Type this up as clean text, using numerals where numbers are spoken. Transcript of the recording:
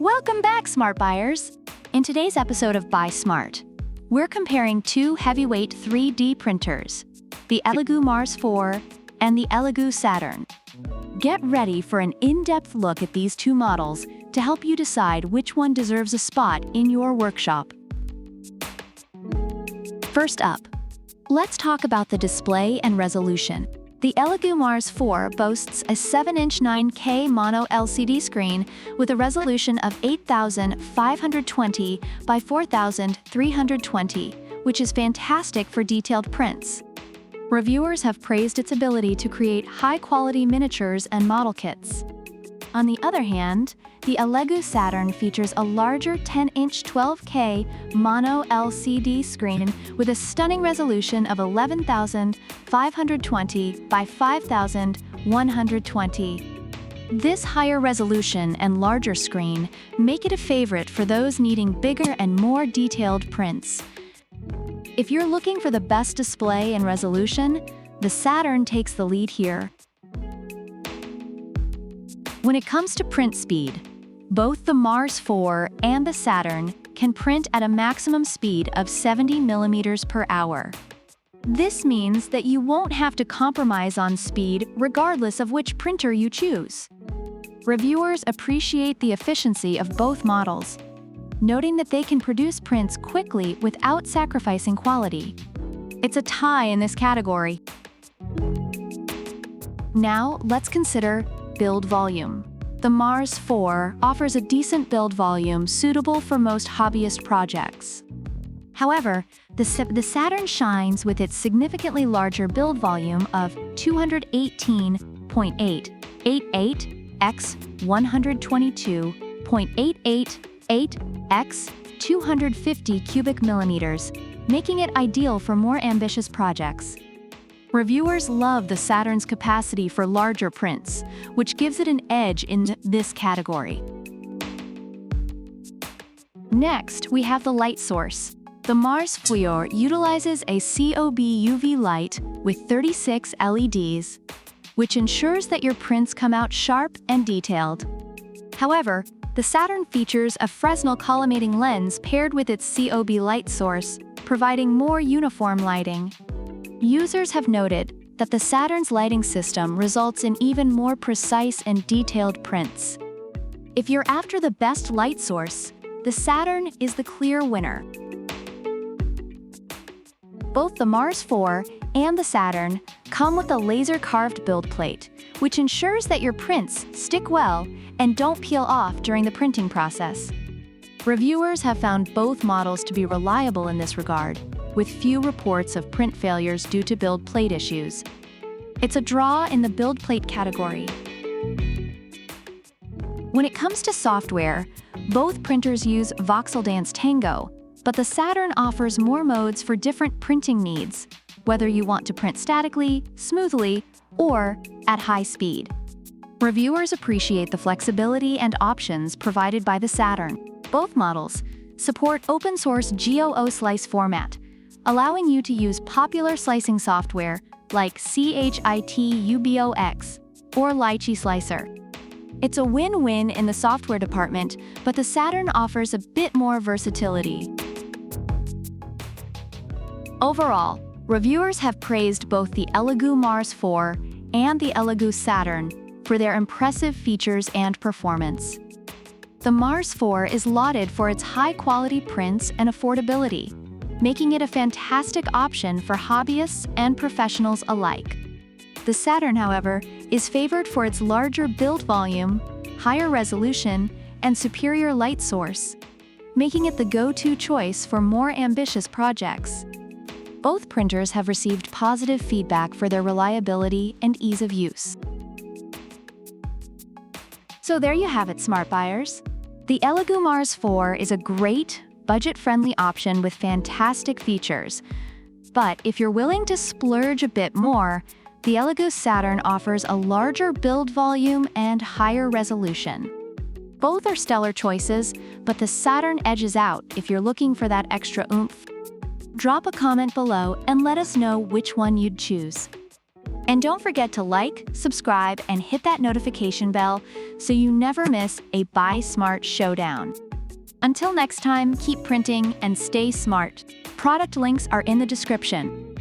Welcome back, smart buyers! In today's episode of Buy Smart, we're comparing two heavyweight 3D printers, the ELEGOO Mars 4 and the ELEGOO Saturn. Get ready for an in-depth look at these two models to help you decide which one deserves a spot in your workshop. First up, let's talk about the display and resolution. The ELEGOO Mars 4 boasts a 7-inch 9K mono LCD screen with a resolution of 8520 by 4320, which is fantastic for detailed prints. Reviewers have praised its ability to create high-quality miniatures and model kits. On the other hand, the ELEGOO Saturn features a larger 10-inch 12K mono LCD screen with a stunning resolution of 11520 by 5120. This higher resolution and larger screen make it a favorite for those needing bigger and more detailed prints. If you're looking for the best display and resolution, the Saturn takes the lead here. When it comes to print speed, both the Mars 4 and the Saturn can print at a maximum speed of 70 millimeters per hour. This means that you won't have to compromise on speed regardless of which printer you choose. Reviewers appreciate the efficiency of both models, noting that they can produce prints quickly without sacrificing quality. It's a tie in this category. Now, let's consider build volume. The Mars 4 offers a decent build volume suitable for most hobbyist projects. However, the Saturn shines with its significantly larger build volume of 218.888 x 122.888 x 250 cubic millimeters, making it ideal for more ambitious projects. Reviewers love the Saturn's capacity for larger prints, which gives it an edge in this category. Next, we have the light source. The Mars 4 utilizes a COB UV light with 36 LEDs, which ensures that your prints come out sharp and detailed. However, the Saturn features a Fresnel collimating lens paired with its COB light source, providing more uniform lighting. Users have noted that the Saturn's lighting system results in even more precise and detailed prints. If you're after the best light source, the Saturn is the clear winner. Both the Mars 4 and the Saturn come with a laser-carved build plate, which ensures that your prints stick well and don't peel off during the printing process. Reviewers have found both models to be reliable in this regard, with few reports of print failures due to build plate issues. It's a draw in the build plate category. When it comes to software, both printers use Voxel Dance Tango, but the Saturn offers more modes for different printing needs, whether you want to print statically, smoothly, or at high speed. Reviewers appreciate the flexibility and options provided by the Saturn. Both models support open-source GOO slice format, allowing you to use popular slicing software like CHITUBOX or Lychee Slicer. It's a win-win in the software department, but the Saturn offers a bit more versatility. Overall, reviewers have praised both the ELEGOO Mars 4 and the ELEGOO Saturn for their impressive features and performance. The Mars 4 is lauded for its high-quality prints and affordability, making it a fantastic option for hobbyists and professionals alike. The Saturn, however, is favored for its larger build volume, higher resolution, and superior light source, making it the go-to choice for more ambitious projects. Both printers have received positive feedback for their reliability and ease of use. So there you have it, smart buyers. The ELEGOO Mars 4 is a great, budget-friendly option with fantastic features. But if you're willing to splurge a bit more, the ELEGOO Saturn offers a larger build volume and higher resolution. Both are stellar choices, but the Saturn edges out if you're looking for that extra oomph. Drop a comment below and let us know which one you'd choose. And don't forget to like, subscribe, and hit that notification bell so you never miss a Buy Smart showdown. Until next time, keep printing and stay smart. Product links are in the description.